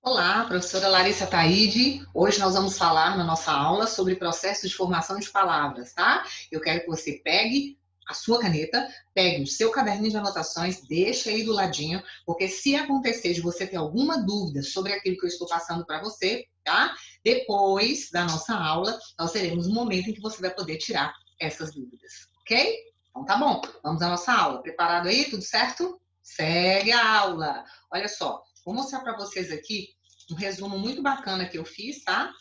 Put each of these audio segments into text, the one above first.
Olá, professora Larissa Taide. Hoje nós vamos falar na nossa aula sobre processo de formação de palavras, tá? Eu quero que você pegue a sua caneta, pegue o seu caderninho de anotações, deixe aí do ladinho, porque se acontecer de você ter alguma dúvida sobre aquilo que eu estou passando para você, tá? Depois da nossa aula, nós teremos um momento em que você vai poder tirar essas dúvidas, ok? Então tá bom, vamos à nossa aula. Preparado aí? Tudo certo? Segue a aula. Olha só, vou mostrar para vocês aqui um resumo muito bacana que eu fiz, tá?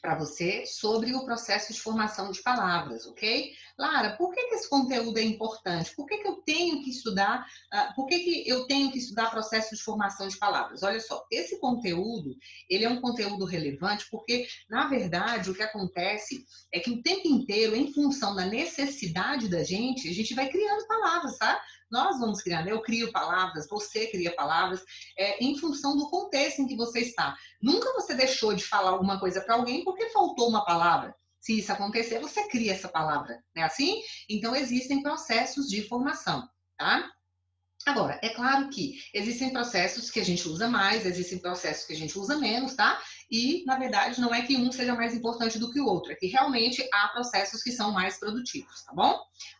Para você sobre o processo de formação de palavras, ok? Lara, por que esse conteúdo é importante? Por que eu tenho que estudar? Por que eu tenho que estudar processo de formação de palavras? Olha só, esse conteúdo, ele é um conteúdo relevante porque, na verdade, o que acontece é que o tempo inteiro, em função da necessidade da gente, a gente vai criando palavras, tá? Nós vamos criando, eu crio palavras, você cria palavras, em função do contexto em que você está. Nunca você deixou de falar alguma coisa para alguém porque faltou uma palavra. Se isso acontecer, você cria essa palavra, não é assim? Então, existem processos de formação, tá? Agora, é claro que existem processos que a gente usa mais, existem processos que a gente usa menos, tá? E, na verdade, não é que um seja mais importante do que o outro, é que realmente há processos que são mais produtivos, tá bom?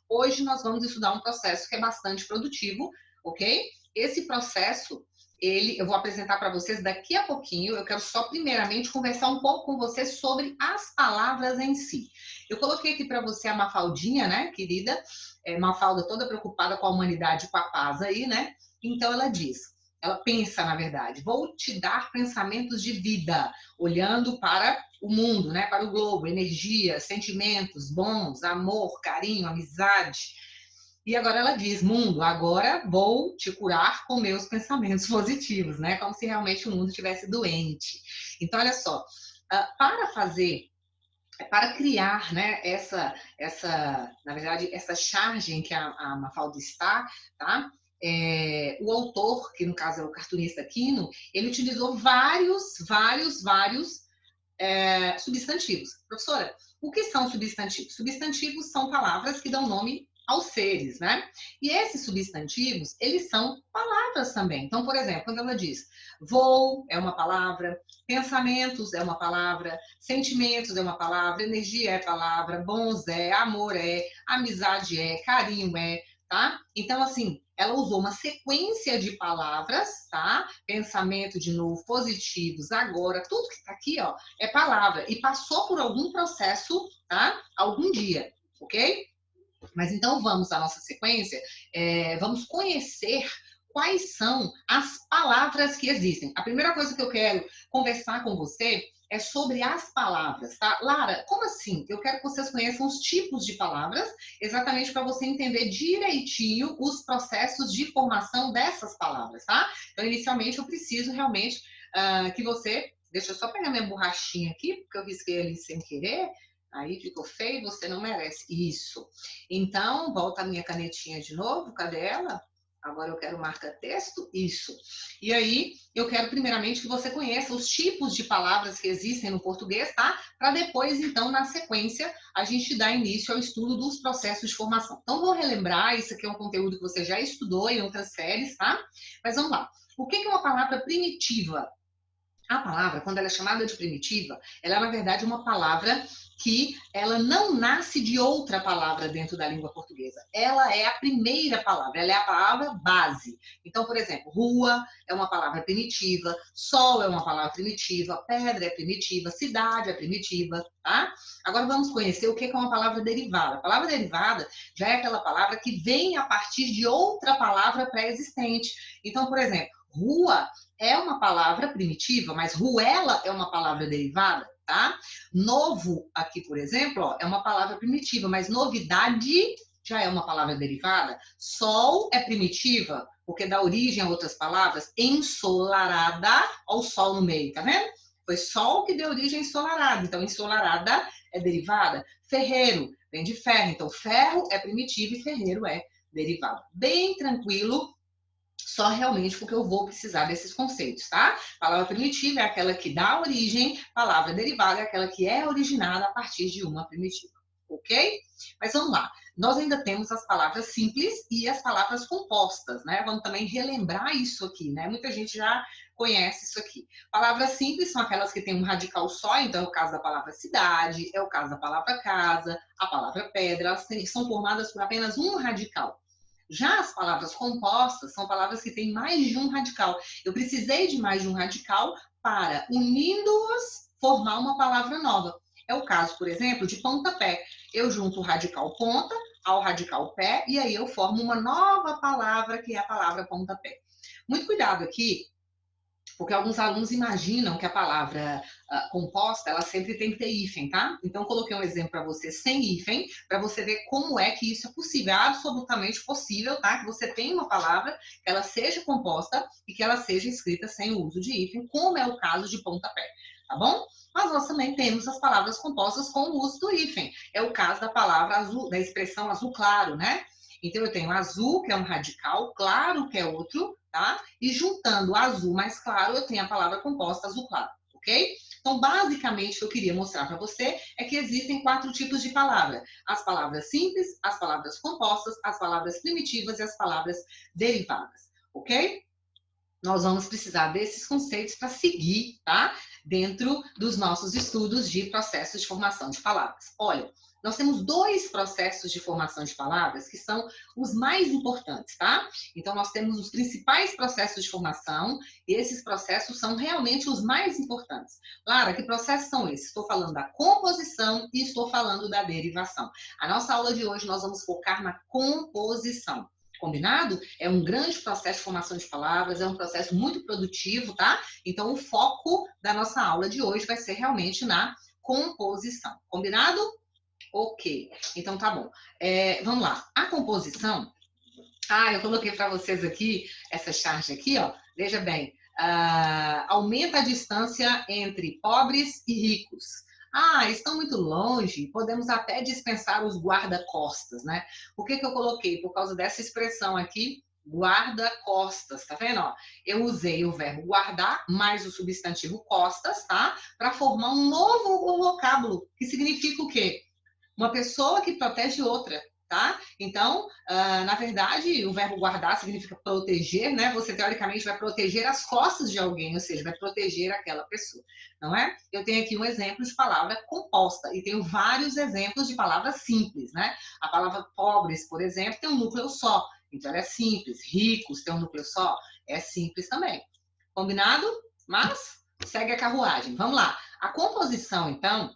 Hoje nós vamos estudar um processo que é bastante produtivo, ok? Esse processo, eu vou apresentar para vocês daqui a pouquinho. Eu quero só, primeiramente, conversar um pouco com vocês sobre as palavras em si. Eu coloquei aqui para você a Mafaldinha, né, querida? Mafalda toda preocupada com a humanidade e com a paz aí, né? Então ela diz, ela pensa, na verdade, vou te dar pensamentos de vida, olhando para o mundo, né? Para o globo, energia, sentimentos bons, amor, carinho, amizade. E agora ela diz, mundo, agora vou te curar com meus pensamentos positivos, né? Como se realmente o mundo estivesse doente. Então, olha só, para criar, né, na verdade, essa charge em que a Mafalda está, tá? O autor, que no caso é o cartunista Quino, ele utilizou vários substantivos. Professora, o que são substantivos? Substantivos são palavras que dão nome aos seres, né? E esses substantivos, eles são palavras também. Então, por exemplo, quando ela diz vou é uma palavra, pensamentos é uma palavra, sentimentos é uma palavra, energia é palavra, bons é, amor é, amizade é, carinho é, tá? Então, assim, ela usou uma sequência de palavras, tá? Pensamento, de novo, positivos, agora, tudo que está aqui, ó, é palavra. E passou por algum processo, tá? Algum dia, ok? Mas então vamos à nossa sequência, vamos conhecer quais são as palavras que existem. A primeira coisa que eu quero conversar com você é sobre as palavras, tá? Lara, como assim? Eu quero que vocês conheçam os tipos de palavras, exatamente para você entender direitinho os processos de formação dessas palavras, tá? Então, inicialmente, eu preciso realmente que você... Deixa eu só pegar minha borrachinha aqui, porque eu risquei ali sem querer. Aí ficou feio, você não merece. Isso. Então, volta a minha canetinha de novo. Cadê ela? Agora eu quero marca-texto. Isso. E aí, eu quero primeiramente que você conheça os tipos de palavras que existem no português, tá? Para depois, então, na sequência, a gente dar início ao estudo dos processos de formação. Então, vou relembrar, isso aqui é um conteúdo que você já estudou em outras séries, tá? Mas vamos lá. O que é uma palavra primitiva? A palavra, quando ela é chamada de primitiva, ela é, na verdade, uma palavra que ela não nasce de outra palavra dentro da língua portuguesa. Ela é a primeira palavra, ela é a palavra base. Então, por exemplo, rua é uma palavra primitiva, sol é uma palavra primitiva, pedra é primitiva, cidade é primitiva, tá? Agora vamos conhecer o que é uma palavra derivada. A palavra derivada já é aquela palavra que vem a partir de outra palavra pré-existente. Então, por exemplo, rua é uma palavra primitiva, mas ruela é uma palavra derivada, tá? Novo, aqui, por exemplo, ó, é uma palavra primitiva, mas novidade já é uma palavra derivada. Sol é primitiva, porque dá origem a outras palavras. Ensolarada, ó o sol no meio, tá vendo? Foi sol que deu origem a ensolarada. Então, ensolarada é derivada. Ferreiro vem de ferro. Então, ferro é primitivo e ferreiro é derivado. Bem tranquilo. Só realmente porque eu vou precisar desses conceitos, tá? Palavra primitiva é aquela que dá origem, palavra derivada é aquela que é originada a partir de uma primitiva. ok? Mas vamos lá. Nós ainda temos as palavras simples e as palavras compostas, né? Vamos também relembrar isso aqui, né? Muita gente já conhece isso aqui. Palavras simples são aquelas que têm um radical só, então é o caso da palavra cidade, é o caso da palavra casa, a palavra pedra, elas são formadas por apenas um radical. Já as palavras compostas são palavras que têm mais de um radical. Eu precisei de mais de um radical para, unindo-as, formar uma palavra nova. É o caso, por exemplo, de pontapé. Eu junto o radical ponta ao radical pé e aí eu formo uma nova palavra que é a palavra pontapé. Muito cuidado aqui, porque alguns alunos imaginam que a palavra composta, ela sempre tem que ter hífen, tá? Então, coloquei um exemplo para você sem hífen, para você ver como é que isso é possível. É absolutamente possível, tá? Que você tenha uma palavra, que ela seja composta e que ela seja escrita sem o uso de hífen, como é o caso de pontapé, tá bom? Mas nós também temos as palavras compostas com o uso do hífen. É o caso da palavra azul, da expressão azul claro, né? Então, eu tenho azul, que é um radical, claro, que é outro, tá? E juntando azul mais claro, eu tenho a palavra composta azul claro, ok? Então, basicamente, o que eu queria mostrar para você é que existem 4 tipos de palavra. As palavras simples, as palavras compostas, as palavras primitivas e as palavras derivadas, ok? Nós vamos precisar desses conceitos para seguir, tá? Dentro dos nossos estudos de processos de formação de palavras. Olha, nós temos 2 processos de formação de palavras que são os mais importantes, tá? Então, nós temos os principais processos de formação e esses processos são realmente os mais importantes. Lara, que processos são esses? Estou falando da composição e estou falando da derivação. A nossa aula de hoje nós vamos focar na composição. Combinado? É um grande processo de formação de palavras, é um processo muito produtivo, tá? Então, o foco da nossa aula de hoje vai ser realmente na composição. Combinado? Ok. Então, tá bom. Vamos lá. A composição... eu coloquei para vocês aqui, essa charge aqui, ó. Veja bem. Aumenta a distância entre pobres e ricos. Estão muito longe, podemos até dispensar os guarda-costas, né? Por que eu coloquei? Por causa dessa expressão aqui, guarda-costas, tá vendo? Ó, eu usei o verbo guardar mais o substantivo costas, tá? Para formar um novo vocábulo, que significa o quê? Uma pessoa que protege outra, tá? Então, na verdade, o verbo guardar significa proteger, né? Você, teoricamente, vai proteger as costas de alguém, ou seja, vai proteger aquela pessoa, não é? Eu tenho aqui um exemplo de palavra composta e tenho vários exemplos de palavras simples, né? A palavra pobres, por exemplo, tem um núcleo só, então ela é simples. Ricos tem um núcleo só, é simples também. Combinado? Mas segue a carruagem. Vamos lá. A composição, então,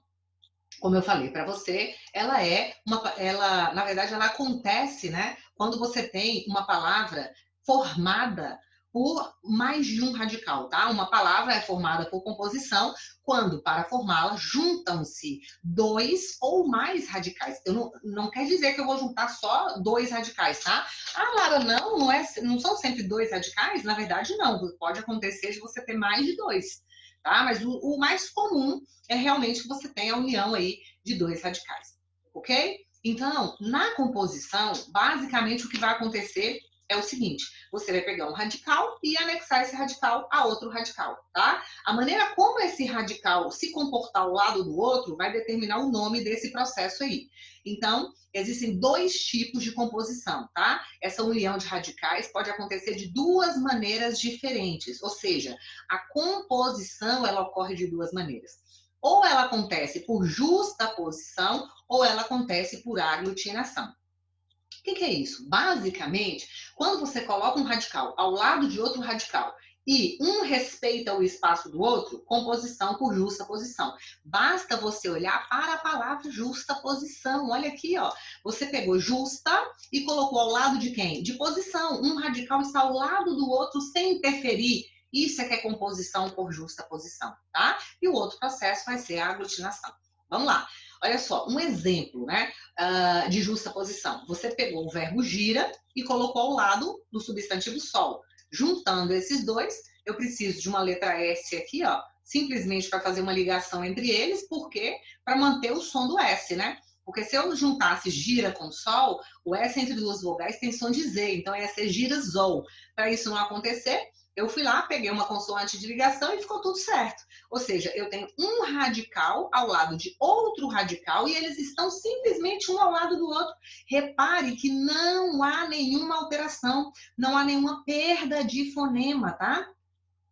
como eu falei para você, na verdade, ela acontece, né, quando você tem uma palavra formada por mais de um radical, tá? Uma palavra é formada por composição quando, para formá-la, juntam-se 2 ou mais radicais. Eu não quer dizer que eu vou juntar só 2 radicais, tá? Lara, não são sempre 2 radicais? Na verdade, não. Pode acontecer de você ter mais de 2. Tá? Mas o mais comum é realmente que você tenha a união aí de 2 radicais, ok? Então, na composição, basicamente o que vai acontecer é o seguinte, você vai pegar um radical e anexar esse radical a outro radical, tá? A maneira como esse radical se comportar ao lado do outro vai determinar o nome desse processo aí. Então, existem 2 tipos de composição, tá? Essa união de radicais pode acontecer de 2 maneiras diferentes, ou seja, a composição ela ocorre de 2 maneiras. Ou ela acontece por justaposição, ou ela acontece por aglutinação. O que é isso? Basicamente, quando você coloca um radical ao lado de outro radical e um respeita o espaço do outro, composição por justaposição. Basta você olhar para a palavra justaposição. Olha aqui, ó. Você pegou justa e colocou ao lado de quem? De posição. Um radical está ao lado do outro sem interferir. Isso é que é composição por justaposição, tá? E o outro processo vai ser a aglutinação. Vamos lá. Olha só, um exemplo, né, de justaposição. Você pegou o verbo gira e colocou ao lado do substantivo sol. Juntando esses 2, eu preciso de uma letra S aqui, ó, simplesmente para fazer uma ligação entre eles, porque para manter o som do S, né? Porque se eu juntasse gira com sol, o S entre 2 vogais tem som de Z, então ia ser girasol. Para isso não acontecer, Eu fui lá, peguei uma consoante de ligação e ficou tudo certo. Ou seja, eu tenho um radical ao lado de outro radical e eles estão simplesmente um ao lado do outro. Repare que não há nenhuma alteração, não há nenhuma perda de fonema, tá?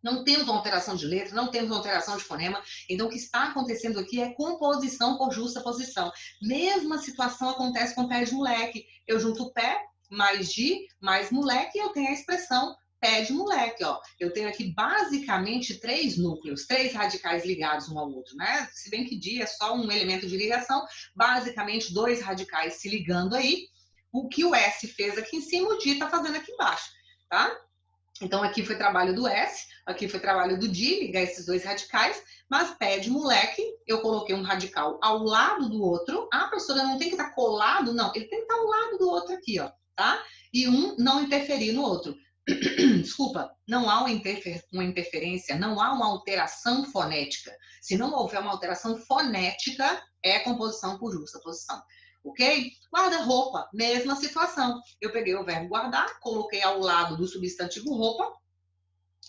Não temos uma alteração de letra, não temos uma alteração de fonema. Então, o que está acontecendo aqui é composição por justa posição. Mesma situação acontece com pé de moleque. Eu junto pé, mais de, mais moleque, e eu tenho a expressão pé de moleque, ó. Eu tenho aqui basicamente três núcleos, três radicais ligados um ao outro, né? Se bem que di é só um elemento de ligação, basicamente dois radicais se ligando aí. O que o S fez aqui em cima, o di está fazendo aqui embaixo, tá? Então, aqui foi trabalho do S, aqui foi trabalho do D, ligar esses dois radicais, mas pé de moleque, eu coloquei um radical ao lado do outro. Ah, professora, não tem que estar colado? Não, ele tem que estar ao lado do outro aqui, ó, tá? E um não interferir no outro. Desculpa, não há uma interferência, não há uma alteração fonética. Se não houver uma alteração fonética, é composição por justa posição. Ok? Guarda-roupa, mesma situação. Eu peguei o verbo guardar, coloquei ao lado do substantivo roupa,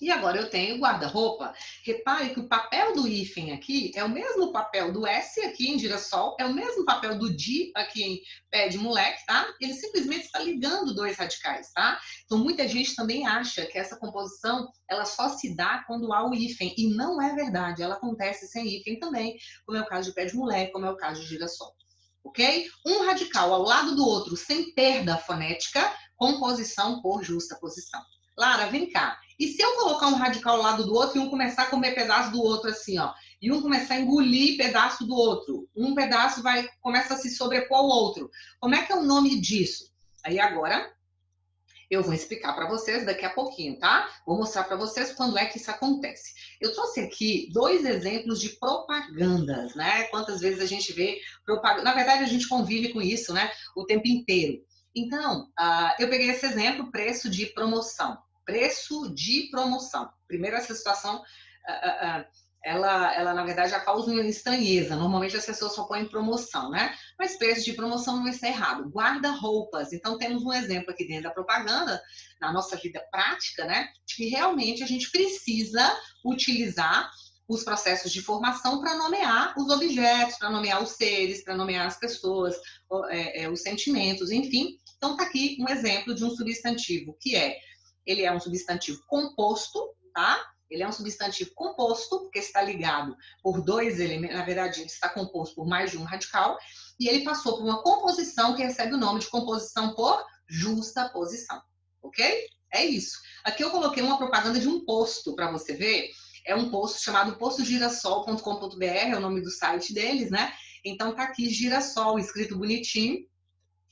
e agora eu tenho guarda-roupa. Repare que o papel do hífen aqui é o mesmo papel do S aqui em girassol, é o mesmo papel do de aqui em pé de moleque, tá? Ele simplesmente está ligando dois radicais, tá? Então, muita gente também acha que essa composição, ela só se dá quando há o hífen, e não é verdade, ela acontece sem hífen também, como é o caso de pé de moleque, como é o caso de girassol. Ok? Um radical ao lado do outro sem perda fonética, composição por justa posição. Lara, vem cá. E se eu colocar um radical ao lado do outro e um começar a comer pedaço do outro assim, ó, e um começar a engolir pedaço do outro, um pedaço começa a se sobrepor ao outro. Como é que é o nome disso? Aí agora eu vou explicar para vocês daqui a pouquinho, tá? Vou mostrar para vocês quando é que isso acontece. Eu trouxe aqui dois exemplos de propagandas, né? Quantas vezes a gente vê propaganda. Na verdade, a gente convive com isso, né? O tempo inteiro. Então, eu peguei esse exemplo, preço de promoção. Preço de promoção. Primeiro, essa situação, ela na verdade, já causa uma estranheza. Normalmente, as pessoas só põem promoção, né? Mas preço de promoção não está errado. Guarda-roupas. Então, temos um exemplo aqui dentro da propaganda, na nossa vida prática, né? De que realmente a gente precisa utilizar os processos de formação para nomear os objetos, para nomear os seres, para nomear as pessoas, os sentimentos, enfim. Então, está aqui um exemplo de um substantivo ele é um substantivo composto, tá? Ele é um substantivo composto, porque está ligado por dois elementos, na verdade, ele está composto por mais de um radical, e ele passou por uma composição que recebe o nome de composição por justa posição, ok? É isso. Aqui eu coloquei uma propaganda de um posto para você ver. É um posto chamado postogirassol.com.br, é o nome do site deles, né? Então tá aqui girassol, escrito bonitinho.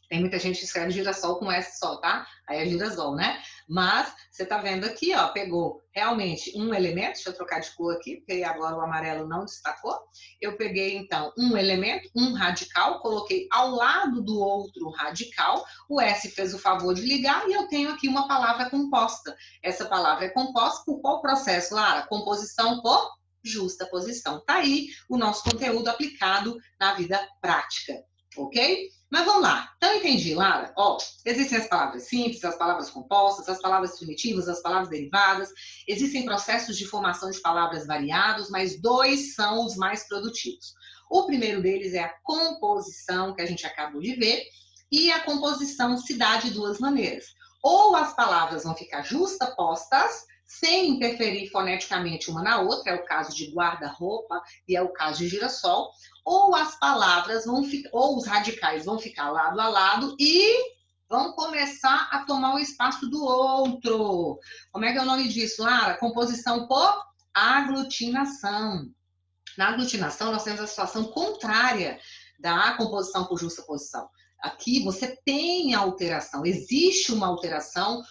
Tem muita gente que escreve girassol com S só, tá? Aí é girasol, né? Mas você tá vendo aqui, ó, pegou realmente um elemento, deixa eu trocar de cor aqui, porque agora o amarelo não destacou. Eu peguei, então, um elemento, um radical, coloquei ao lado do outro radical, o S fez o favor de ligar e eu tenho aqui uma palavra composta. Essa palavra é composta por qual processo, Lara? Composição por justa posição. Tá aí o nosso conteúdo aplicado na vida prática, ok? Mas vamos lá. Então, entendi, Lara. Ó, existem as palavras simples, as palavras compostas, as palavras primitivas, as palavras derivadas. Existem processos de formação de palavras variados, mas dois são os mais produtivos. O primeiro deles é a composição, que a gente acabou de ver, e a composição se dá de duas maneiras. Ou as palavras vão ficar justapostas, sem interferir foneticamente uma na outra, é o caso de guarda-roupa e é o caso de girassol, ou as palavras vão ficar, ou os radicais vão ficar lado a lado e vão começar a tomar o espaço do outro. Como é que é o nome disso, Lara? Composição por aglutinação. Na aglutinação, nós temos a situação contrária da composição por justa posição. Aqui você tem alteração, existe uma alteração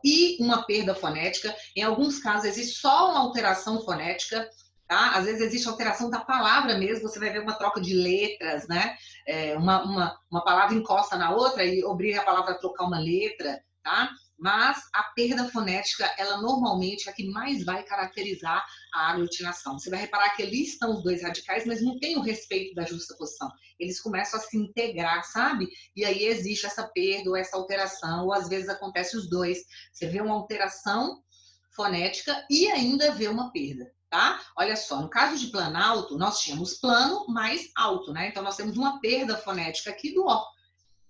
e uma perda fonética. Em alguns casos, existe só uma alteração fonética, tá? Às vezes existe alteração da palavra mesmo, você vai ver uma troca de letras, né? Uma palavra encosta na outra e obriga a palavra a trocar uma letra, tá? Mas a perda fonética, ela normalmente é a que mais vai caracterizar a aglutinação. Você vai reparar que ali estão os dois radicais, mas não tem o respeito da justa posição. Eles começam a se integrar, sabe? E aí existe essa perda ou essa alteração, ou às vezes acontece os dois. Você vê uma alteração fonética e ainda ver uma perda, tá? Olha só, no caso de planalto, nós tínhamos plano mais alto, né? Então, nós temos uma perda fonética aqui do O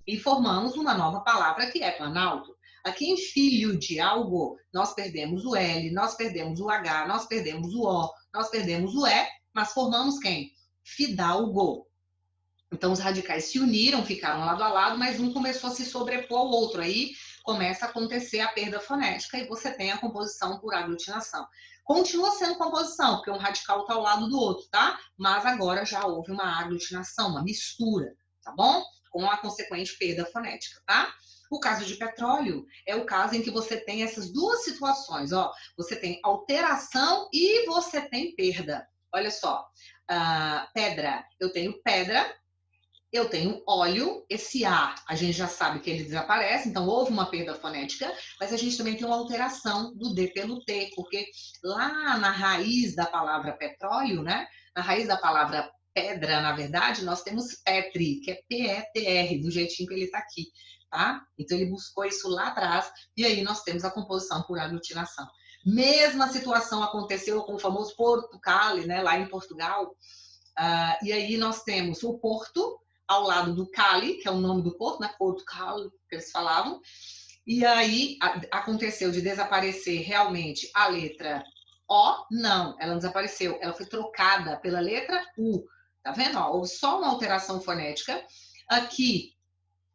e formamos uma nova palavra que é planalto. Aqui em filho de algo, nós perdemos o L, nós perdemos o H, nós perdemos o O, nós perdemos o E, mas formamos quem? Fidalgo. Então, os radicais se uniram, ficaram lado a lado, mas um começou a se sobrepor ao outro. Aí começa a acontecer a perda fonética e você tem a composição por aglutinação. Continua sendo composição, porque um radical está ao lado do outro, tá? Mas agora já houve uma aglutinação, uma mistura, tá bom? Com a consequente perda fonética, tá? O caso de petróleo é o caso em que você tem essas duas situações, ó. Você tem alteração e você tem perda. Olha só, pedra, eu tenho pedra, eu tenho óleo, esse A gente já sabe que ele desaparece, então houve uma perda fonética, mas a gente também tem uma alteração do D pelo T, porque lá na raiz da palavra petróleo, né? Na raiz da palavra pedra, na verdade, nós temos petri, que é P-E-T-R, do jeitinho que ele está aqui, tá? Então ele buscou isso lá atrás, e aí nós temos a composição por aglutinação. Mesma situação aconteceu com o famoso Porto Cali, né? Lá em Portugal, e aí nós temos o Porto, ao lado do Cali, que é o nome do porto, né? Porto Cali, que eles falavam. E aí aconteceu de desaparecer realmente a letra O. Não, ela não desapareceu. Ela foi trocada pela letra U. Tá vendo? Ó, houve só uma alteração fonética. Aqui,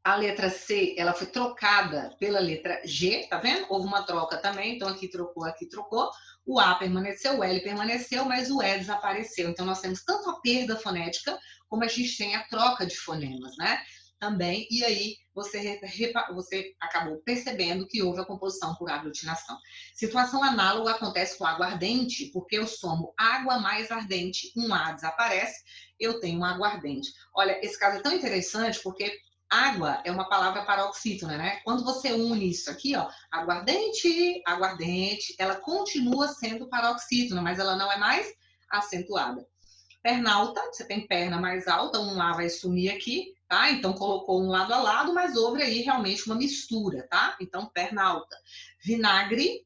a letra C, ela foi trocada pela letra G, tá vendo? Houve uma troca também, então aqui trocou, aqui trocou. O A permaneceu, o L permaneceu, mas o E desapareceu. Então, nós temos tanto a perda fonética, como a gente tem a troca de fonemas, né? Também, e aí você acabou percebendo que houve a composição por aglutinação. Situação análoga acontece com aguardente, porque eu somo água mais ardente, um A desaparece, eu tenho um aguardente. Olha, esse caso é tão interessante, porque água é uma palavra paroxítona, né? Quando você une isso aqui, ó, aguardente, aguardente, ela continua sendo paroxítona, mas ela não é mais acentuada. Perna alta, você tem perna mais alta, um A vai sumir aqui, tá? Então colocou um lado a lado, mas houve aí realmente uma mistura, tá? Então perna alta. Vinagre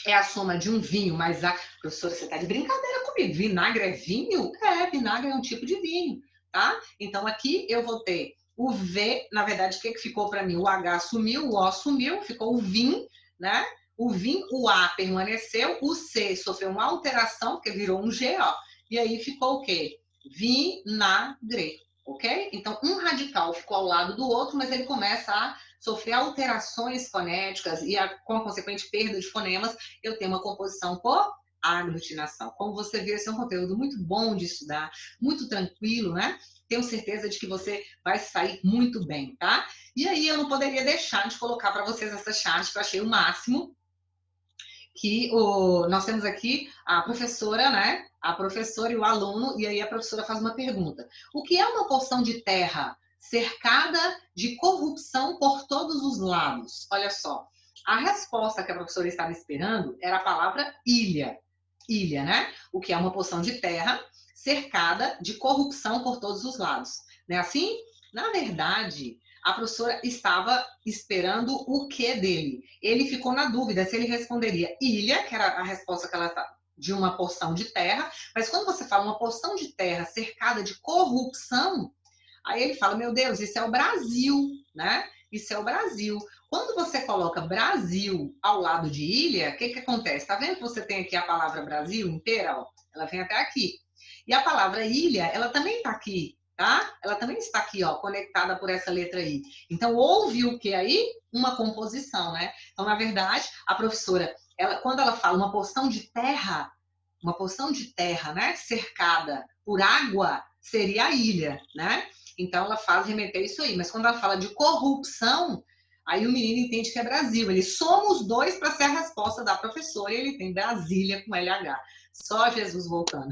é a soma de um vinho mais a... Professora, você tá de brincadeira comigo? Vinagre é vinho? É, vinagre é um tipo de vinho, tá? Então aqui eu vou ter o V, na verdade, o que ficou para mim? O H sumiu, o O sumiu, ficou o vim, né? O vim, o A permaneceu, o C sofreu uma alteração, porque virou um G, ó. E aí ficou o quê? Vinagre, ok? Então, um radical ficou ao lado do outro, mas ele começa a sofrer alterações fonéticas e com a consequente perda de fonemas, eu tenho uma composição por aglutinação. Como você vê, esse é um conteúdo muito bom de estudar, muito tranquilo, né? Tenho certeza de que você vai sair muito bem, tá? E aí eu não poderia deixar de colocar para vocês essa chart que eu achei o máximo, que nós temos aqui a professora, né? A professora e o aluno, e aí a professora faz uma pergunta. O que é uma porção de terra cercada de corrupção por todos os lados? Olha só, a resposta que a professora estava esperando era a palavra ilha. Ilha, né? O que é uma porção de terra cercada de corrupção por todos os lados. Não é assim? Na verdade, a professora estava esperando o que dele. Ele ficou na dúvida se ele responderia ilha, que era a resposta que ela tá, de uma porção de terra, mas quando você fala uma porção de terra cercada de corrupção, aí ele fala, meu Deus, isso é o Brasil, né? Isso é o Brasil. Quando você coloca Brasil ao lado de ilha, o que acontece? Tá vendo que você tem aqui a palavra Brasil inteira? Ó? Ela vem até aqui. E a palavra ilha, ela também está aqui, tá? Ela também está aqui, ó, conectada por essa letra I. Então, houve o que aí? Uma composição, né? Então, na verdade, a professora, quando ela fala uma porção de terra, né, cercada por água, seria a ilha, né? Então, ela faz remeter isso aí. Mas quando ela fala de corrupção, aí o menino entende que é Brasil. Ele soma os dois para ser a resposta da professora e ele tem Brasília com LH. Só Jesus voltando.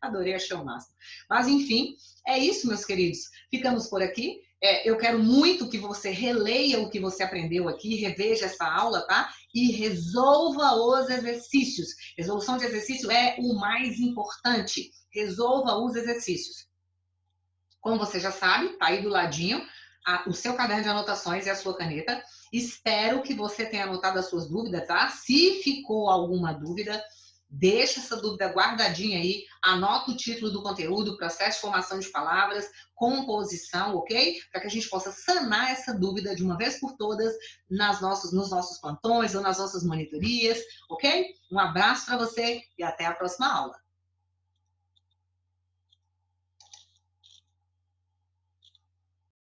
Adorei, achei o máximo. Mas, enfim, é isso, meus queridos. Ficamos por aqui. Eu quero muito que você releia o que você aprendeu aqui, reveja essa aula, tá? E resolva os exercícios. Resolução de exercício é o mais importante. Resolva os exercícios. Como você já sabe, tá aí do ladinho o seu caderno de anotações e a sua caneta. Espero que você tenha anotado as suas dúvidas, tá? Se ficou alguma dúvida, deixa essa dúvida guardadinha aí, anota o título do conteúdo, processo de formação de palavras, composição, ok? Para que a gente possa sanar essa dúvida de uma vez por todas nos nossos plantões ou nas nossas monitorias, ok? Um abraço para você e até a próxima aula.